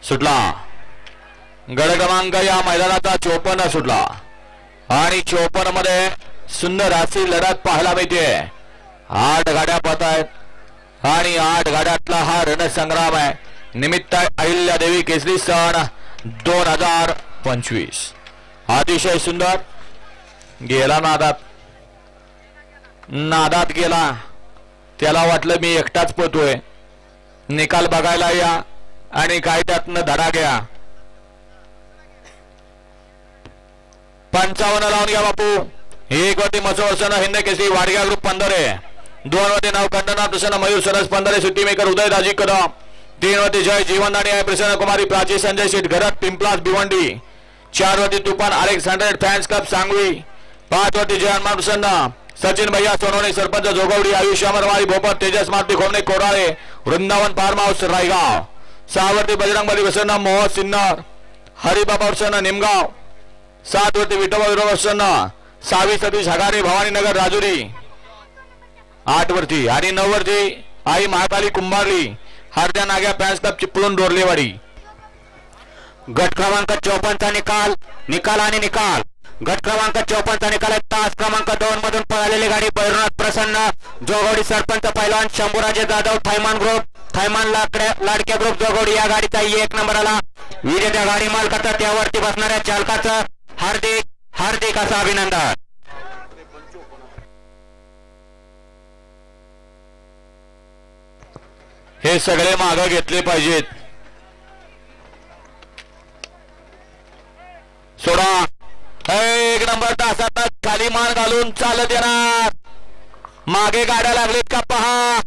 सुटला गड क्रमांक या मैदानाचा 54 सुटला आणि 54 मध्ये सुंदर अशी लढत पाहायला मिळते। 8 गाड्या पळत आहेत आणि 8 गाड्यातला हा रणसंग्राम आहे। निमित्त अहिल्यादेवी केसरी सण 2025 अतिशय सुंदर गेला नादात गेला। त्याला वाटलं मी एकटाच पळतोय, निकाल बघायला या आणि काय त्यातनं धडा घ्या। 55 लावून घ्या बापू। एक वरती मसोरसन हिंद केसरी वाडगा ग्रुप 15, 2 वरती नवकंडना प्रसन्न मयूर सरस 15 सुट्टी मेकर उदय दाजी कदम, 3 वरती जय जीवनदानी आहे प्रसन्न कुमारी प्राची संजय शेठ घरत पिंपलास भिवंडी, 4 वरती तुफान अलेक्झांडर फॅन्स क्लब सांगवी, 5 वरती जय हनुमान प्रसन्न सचिन भैया सोनवणे सरपंच जोगवडी आयुष अमरवाडी भोपत तेजस मारुती खोमणे कोराळे वृंदावन फार्म हाऊस रायगाव, 6 वरती बजरंगबली प्रसन्न मोहन सिन्नर हरिबाबा प्रसन्न निमगाव, 7 वरती विठोबा विरोध प्रसन्न सावी सतीश हगारे भवानीनगर राजुरी, 8 वरती आणि 9 वरती आई महाकाली कुंभारली हरद्या नाग्या फॅन्स क्लब चिपळूण डोरलेवाडी। गट क्रमांक 54 चा निकाल आणि निकाल। गट क्रमांक 54 चा निकाल तास क्रमांक 2 मधून पळालेली गाडी बैरनाथ प्रसन्न जोगवडी सरपंच पैलवान शंभूराजे जाधव थैमान लाडक्या ग्रुप जोगवडी या गाडीचा 1 नंबर आला। विजेत्या गाडी मालकाचा त्यावरती बसणाऱ्या चालकाचं हार्दिक असं अभिनंदन। हे सगळे मागे घेतले पाहिजेत। सोडा 1 नंबर तासात खाली मान घालून चालत येणार। मागे गाड्या लागलीत का पहा।